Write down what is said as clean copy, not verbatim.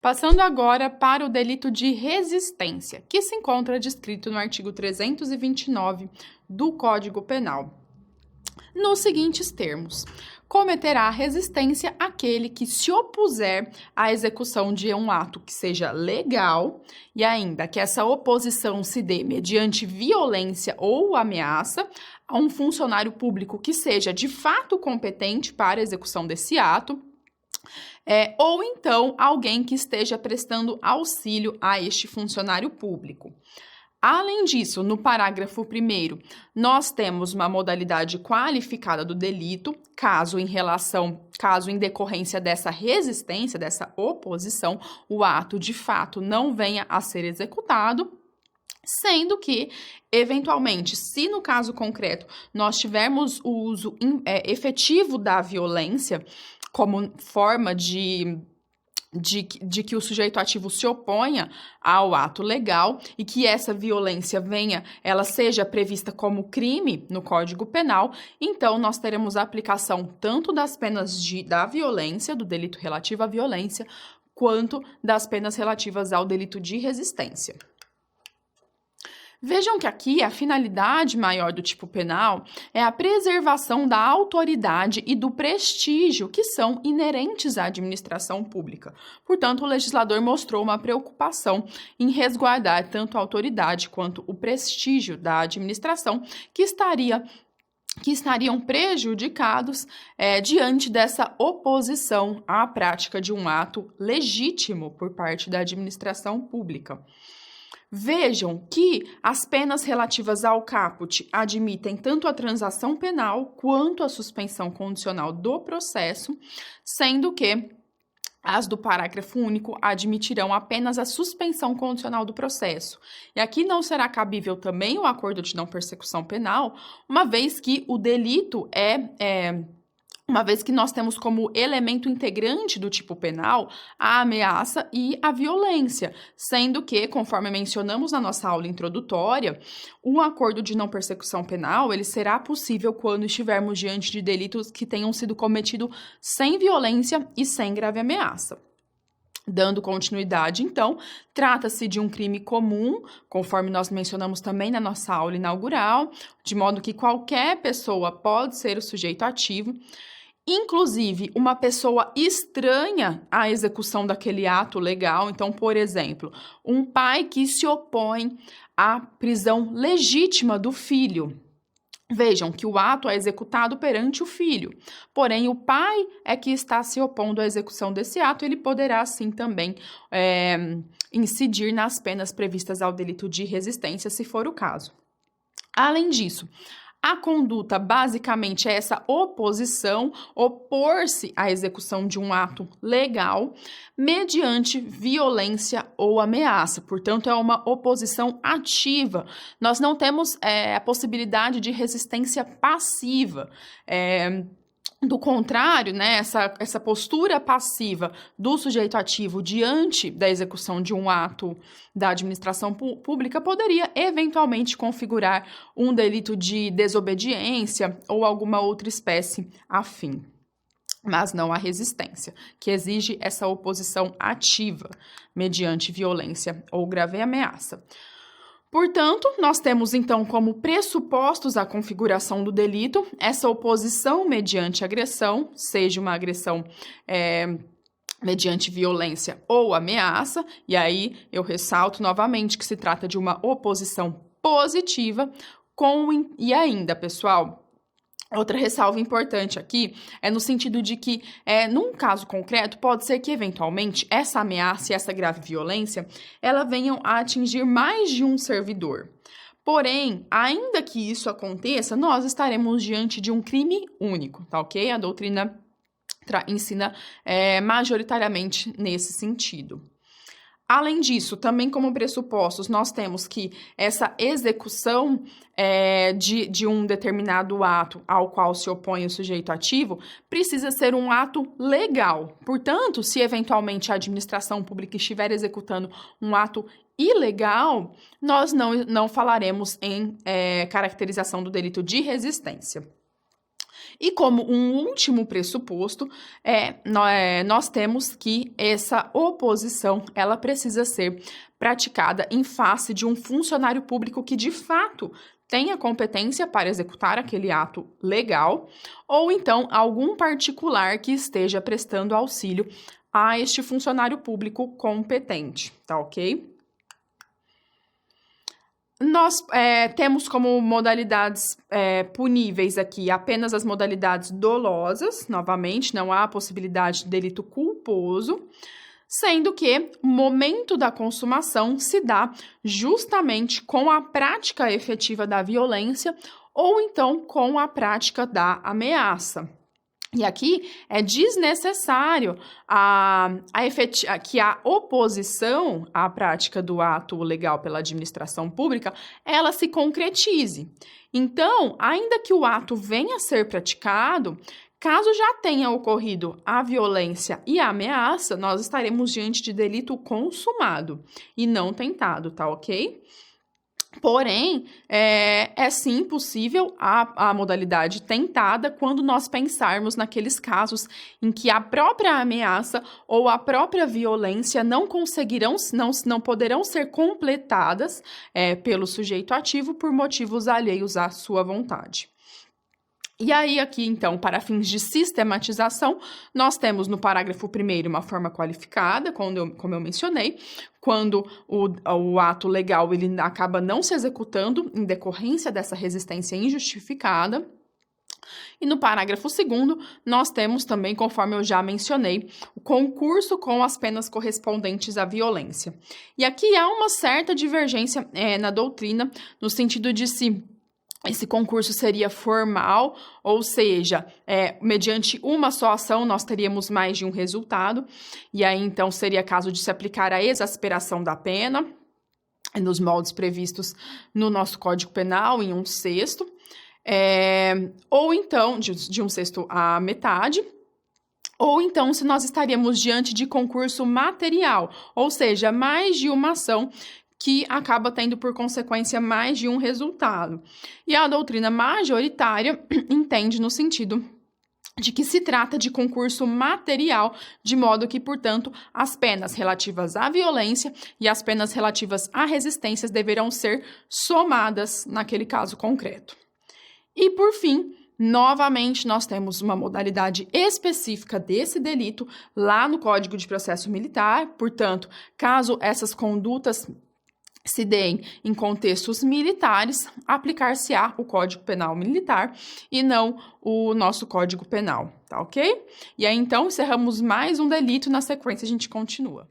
Passando agora para o delito de resistência, que se encontra descrito no artigo 329 do Código Penal. Nos seguintes termos: cometerá resistência aquele que se opuser à execução de um ato que seja legal e ainda que essa oposição se dê mediante violência ou ameaça a um funcionário público que seja de fato competente para a execução desse ato, ou então alguém que esteja prestando auxílio a este funcionário público. Além disso, no parágrafo 1º, nós temos uma modalidade qualificada do delito, caso em decorrência dessa resistência, dessa oposição, o ato de fato não venha a ser executado, sendo que, eventualmente, se no caso concreto nós tivermos o uso efetivo da violência como forma de que o sujeito ativo se oponha ao ato legal e que essa violência ela seja prevista como crime no Código Penal, então nós teremos a aplicação tanto das penas da violência, do delito relativo à violência, quanto das penas relativas ao delito de resistência. Vejam que aqui a finalidade maior do tipo penal é a preservação da autoridade e do prestígio que são inerentes à administração pública. Portanto, o legislador mostrou uma preocupação em resguardar tanto a autoridade quanto o prestígio da administração que estariam prejudicados diante dessa oposição à prática de um ato legítimo por parte da administração pública. Vejam que as penas relativas ao caput admitem tanto a transação penal quanto a suspensão condicional do processo, sendo que as do parágrafo único admitirão apenas a suspensão condicional do processo. E aqui não será cabível também o acordo de não persecução penal, uma vez que o delito uma vez que nós temos como elemento integrante do tipo penal a ameaça e a violência, sendo que, conforme mencionamos na nossa aula introdutória, um acordo de não persecução penal ele será possível quando estivermos diante de delitos que tenham sido cometidos sem violência e sem grave ameaça. Dando continuidade, então, trata-se de um crime comum, conforme nós mencionamos também na nossa aula inaugural, de modo que qualquer pessoa pode ser o sujeito ativo, inclusive uma pessoa estranha à execução daquele ato legal. Então, por exemplo, um pai que se opõe à prisão legítima do filho. Vejam que o ato é executado perante o filho, porém o pai é que está se opondo à execução desse ato, ele poderá sim também incidir nas penas previstas ao delito de resistência, se for o caso. Além disso, a conduta basicamente é essa oposição, opor-se à execução de um ato legal mediante violência ou ameaça. Portanto, é uma oposição ativa. Nós não temos a possibilidade de resistência passiva. Do contrário, né, essa postura passiva do sujeito ativo diante da execução de um ato da administração pública poderia eventualmente configurar um delito de desobediência ou alguma outra espécie afim, mas não a resistência, que exige essa oposição ativa mediante violência ou grave ameaça. Portanto, nós temos então como pressupostos a configuração do delito essa oposição mediante agressão, seja uma agressão mediante violência ou ameaça, e aí eu ressalto novamente que se trata de uma oposição positiva e ainda, pessoal, outra ressalva importante aqui é no sentido de que, num caso concreto, pode ser que, eventualmente, essa ameaça e essa grave violência, ela venham a atingir mais de um servidor. Porém, ainda que isso aconteça, nós estaremos diante de um crime único, tá ok? A doutrina ensina majoritariamente nesse sentido. Além disso, também como pressupostos, nós temos que essa execução de um determinado ato ao qual se opõe o sujeito ativo precisa ser um ato legal. Portanto, se eventualmente a administração pública estiver executando um ato ilegal, nós não falaremos em caracterização do delito de resistência. E como um último pressuposto, nós temos que essa oposição ela precisa ser praticada em face de um funcionário público que, de fato, tenha competência para executar aquele ato legal, ou então algum particular que esteja prestando auxílio a este funcionário público competente, tá ok? Nós temos como modalidades puníveis aqui apenas as modalidades dolosas, novamente, não há possibilidade de delito culposo, sendo que o momento da consumação se dá justamente com a prática efetiva da violência ou então com a prática da ameaça. E aqui é desnecessário que a oposição à prática do ato legal pela administração pública, ela se concretize. Então, ainda que o ato venha a ser praticado, caso já tenha ocorrido a violência e a ameaça, nós estaremos diante de delito consumado e não tentado, tá ok? Porém, é sim possível a modalidade tentada quando nós pensarmos naqueles casos em que a própria ameaça ou a própria violência não poderão ser completadas pelo sujeito ativo por motivos alheios à sua vontade. E aí, aqui, então, para fins de sistematização, nós temos no parágrafo 1º uma forma qualificada, como eu mencionei, quando o ato legal ele acaba não se executando em decorrência dessa resistência injustificada. E no parágrafo 2º, nós temos também, conforme eu já mencionei, o concurso com as penas correspondentes à violência. E aqui há uma certa divergência na doutrina, no sentido de se esse concurso seria formal, ou seja, mediante uma só ação nós teríamos mais de um resultado, e aí então seria caso de se aplicar a exasperação da pena, nos moldes previstos no nosso Código Penal, em 1/6, ou então, de 1/6 à metade, ou então se nós estaríamos diante de concurso material, ou seja, mais de uma ação que acaba tendo por consequência mais de um resultado. E a doutrina majoritária entende no sentido de que se trata de concurso material, de modo que, portanto, as penas relativas à violência e as penas relativas à resistência deverão ser somadas naquele caso concreto. E, por fim, novamente, nós temos uma modalidade específica desse delito lá no Código de Processo Militar, portanto, caso essas condutas se deem em contextos militares, aplicar-se-á o Código Penal Militar e não o nosso Código Penal, tá ok? E aí, então, encerramos mais um delito, na sequência a gente continua.